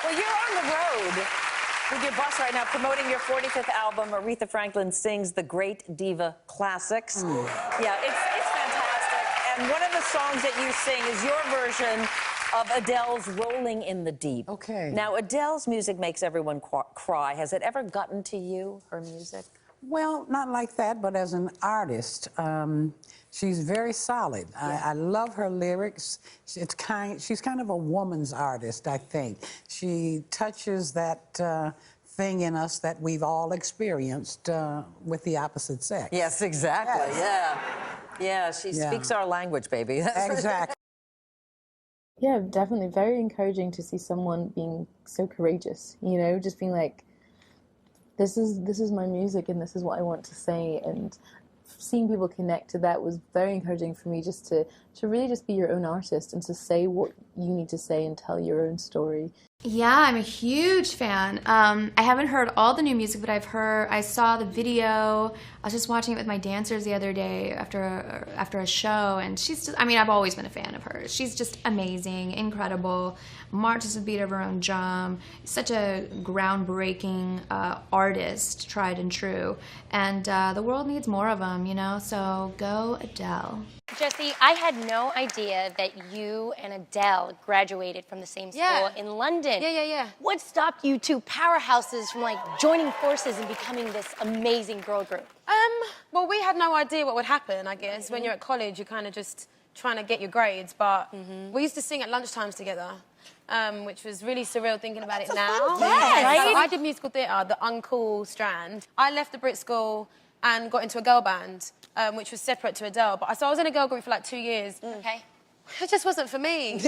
Well, you're on the road with your bus right now promoting your 45th album, Aretha Franklin Sings the Great Diva Classics. Yeah, it's fantastic. And one of the songs that you sing is your version of Adele's Rolling in the Deep. Okay. Now, Adele's music makes everyone cry. Has it ever gotten to you, her music? Well, not like that, but as an artist, she's very solid. Yeah. I love her lyrics. She's kind of a woman's artist, I think. She touches that thing in us that we've all experienced with the opposite sex. Yes, exactly. Yes. Yeah, she speaks our language, baby. Exactly. Yeah, definitely very encouraging to see someone being so courageous, you know, just being like, this is my music and this is what I want to say, and seeing people connect to that was very encouraging for me, just to really just be your own artist and to say what you need to say and tell your own story. Yeah, I'm a huge fan. I haven't heard all the new music, but I saw the video. I was just watching it with my dancers the other day after a show, and she's just, I mean, I've always been a fan of hers. She's just amazing, incredible, marches to the beat of her own drum, such a groundbreaking artist, tried and true, and the world needs more of them, you know, so go Adele. Jesse, I had no idea that you and Adele graduated from the same school in London. Yeah. What stopped you two powerhouses from like joining forces and becoming this amazing girl group? Well, we had no idea what would happen, I guess. When you're at college, you're kind of just trying to get your grades, but we used to sing at lunchtimes together, which was really surreal thinking about it now. Yes. Right? So I did musical theatre, the uncool strand. I left the Brit school and got into a girl band, which was separate to Adele. But so I was in a girl group for like 2 years. Okay. It just wasn't for me.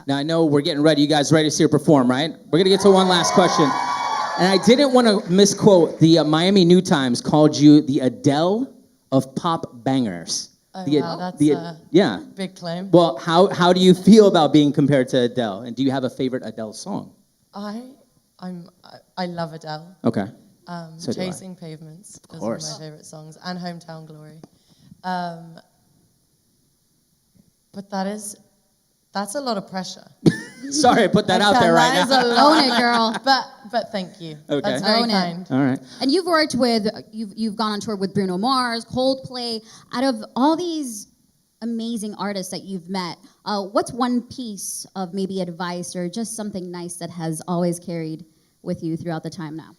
Now, I know we're getting ready. You guys ready to see her perform, right? We're going to get to one last question. And I didn't want to misquote. The Miami New Times called you the Adele of pop bangers. Oh, wow, that's a big claim. Well, how do you feel about being compared to Adele? And do you have a favorite Adele song? I love Adele. Okay. So Chasing Pavements is one of my favorite songs, and Hometown Glory. But that's a lot of pressure. Sorry, I put that out there right now. That is a Own it, girl. But thank you. Okay. That's very Own kind. it. All right. And you've worked with, you've gone on tour with Bruno Mars, Coldplay. Out of all these amazing artists that you've met, what's one piece of maybe advice or just something nice that has always carried with you throughout the time now?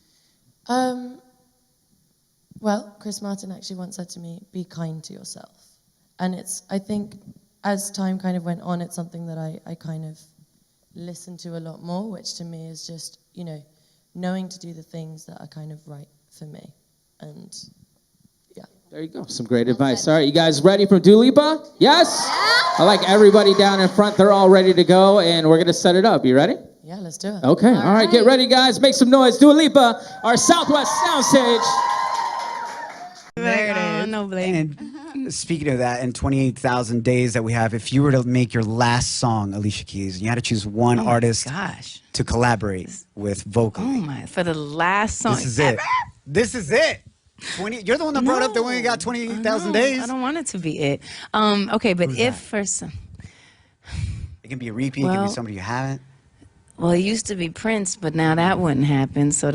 Well, Chris Martin actually once said to me, be kind to yourself. And I think, as time kind of went on, it's something that I kind of listen to a lot more, which to me is just, you know, knowing to do the things that are kind of right for me. And yeah. There you go. Some great advice. All right, you guys ready for Lipa? Yes? Yeah. I like everybody down in front. They're all ready to go, and we're going to set it up. You ready? Yeah, let's do it. Okay. All right, get ready, guys. Make some noise. Lipa, our Southwest soundstage. There it is. No, Blake. And speaking of that, in 28,000 days that we have, if you were to make your last song, Alicia Keys, and you had to choose one artist to collaborate with vocally. Oh my, for the last song. This is it. This is it. You're the one that brought up that we only got 28,000 days. I don't want it to be it. Okay, but if for some... It can be a repeat, it can be somebody you haven't. Well, it used to be Prince, but now that wouldn't happen. So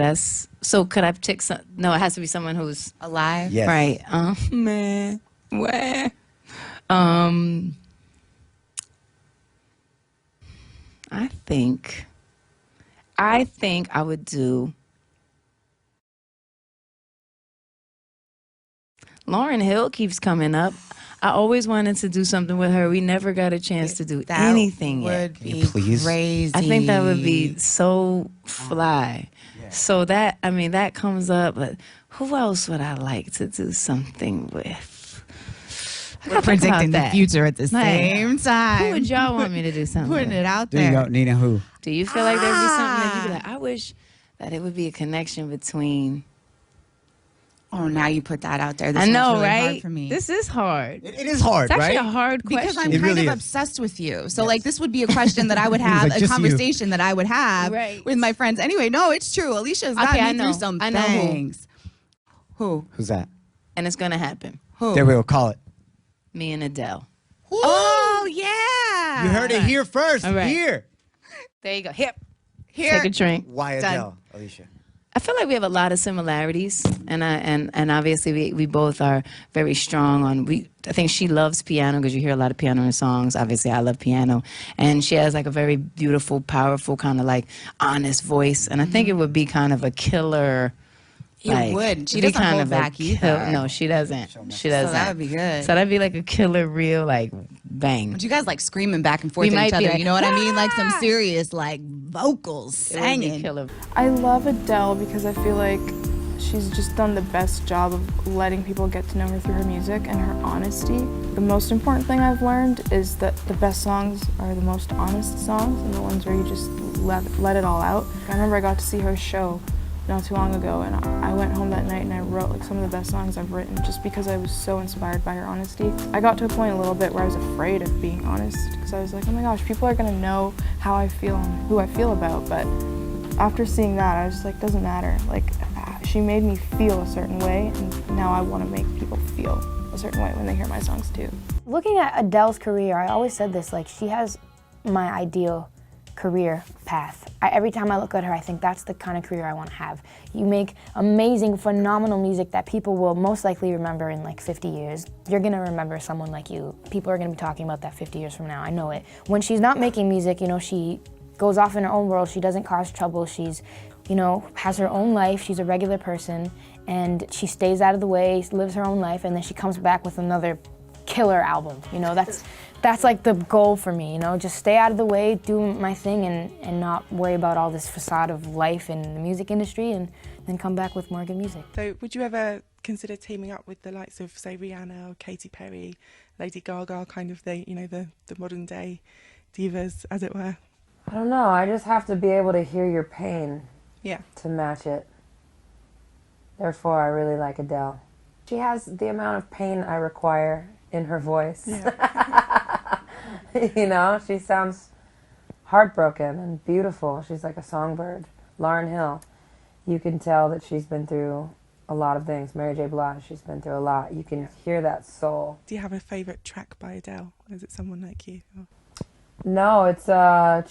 could I pick some? No, it has to be someone who's alive. Yes. Right. Man. Where? I think I would do Lauryn Hill keeps coming up. I always wanted to do something with her. We never got a chance to do anything yet. Can you please? Crazy. I think that would be so fly. Yeah. So that, I mean, that comes up, but who else would I like to do something with? We're predicting the future at the same time. Who would y'all want me to do something Putting with? it out There there. you go, Nina. Who? Do you feel like there'd be something that you'd be like, I wish that it would be a connection between... Oh, now you put that out there. This I know, really right? Hard for me. This is hard. It is hard, it's right? It's actually a hard question. Because I'm kind of obsessed with you. So, like, this would be a question that I would have, like, a conversation that I would have with my friends. Anyway, no, it's true. Alicia's gotten me through some things. Who? Who's that? And it's going to happen. Who? There we go. Call it. Me and Adele. Oh, yeah. You heard it here first. All right. Here. There you go. Here. Here. Take a drink. Why Adele, Alicia? I feel like we have a lot of similarities, and obviously we both are very strong on. I think she loves piano because you hear a lot of piano in songs. Obviously, I love piano, and she has like a very beautiful, powerful, kind of like honest voice. And I think it would be kind of a killer. It would. She doesn't hold back either. No, she doesn't. She doesn't. So that would be good. So that'd be like a killer, real like bang. But you guys like screaming back and forth at each other. You know what I mean? Like some serious like vocals, singing. Killer. I love Adele because I feel like she's just done the best job of letting people get to know her through her music and her honesty. The most important thing I've learned is that the best songs are the most honest songs and the ones where you just let it all out. I remember I got to see her show not too long ago, and I went home that night and I wrote like some of the best songs I've written just because I was so inspired by her honesty. I got to a point a little bit where I was afraid of being honest because I was like, oh my gosh, people are gonna know how I feel and who I feel about, but after seeing that, I was just like, doesn't matter. Like, she made me feel a certain way, and now I want to make people feel a certain way when they hear my songs too. Looking at Adele's career, I always said this, like, she has my ideal career path. Every time I look at her, I think that's the kind of career I want to have. You make amazing, phenomenal music that people will most likely remember in like 50 years. You're gonna remember someone like you. People are gonna be talking about that 50 years from now, I know it. When she's not making music, you know, she goes off in her own world, she doesn't cause trouble, she's, you know, has her own life, she's a regular person, and she stays out of the way, lives her own life, and then she comes back with another killer album. You know, that's like the goal for me, you know, just stay out of the way, do my thing, and not worry about all this facade of life in the music industry, and then come back with more good music. So would you ever consider teaming up with the likes of, say, Rihanna or Katy Perry, Lady Gaga, kind of the, you know, the modern day divas, as it were? I don't know, I just have to be able to hear your pain Yeah. to match it. Therefore, I really like Adele. She has the amount of pain I require in her voice. Yeah. You know, she sounds heartbroken and beautiful. She's like a songbird. Lauryn Hill, you can tell that she's been through a lot of things. Mary J. Blige, she's been through a lot. You can hear that soul. Do you have a favourite track by Adele? Is it someone like you? Or? No, it's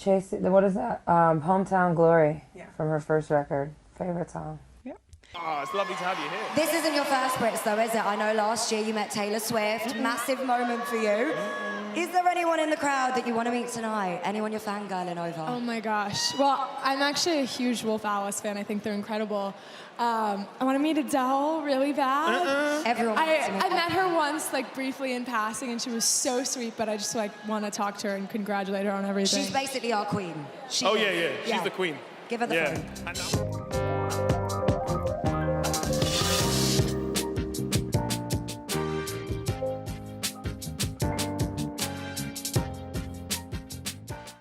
Chase. What is that? Hometown Glory from her first record. Favorite song. Oh, it's lovely to have you here. This isn't your first Brits though, is it? I know last year you met Taylor Swift. Massive moment for you. Is there anyone in the crowd that you want to meet tonight? Anyone you're fangirling over? Oh my gosh. Well, I'm actually a huge Wolf Alice fan. I think they're incredible. I want to meet Adele really bad. Everyone wants to meet I met her once, like briefly in passing, and she was so sweet, but I just like want to talk to her and congratulate her on everything. She's basically our queen. Yeah. She's the queen. Give her the phone.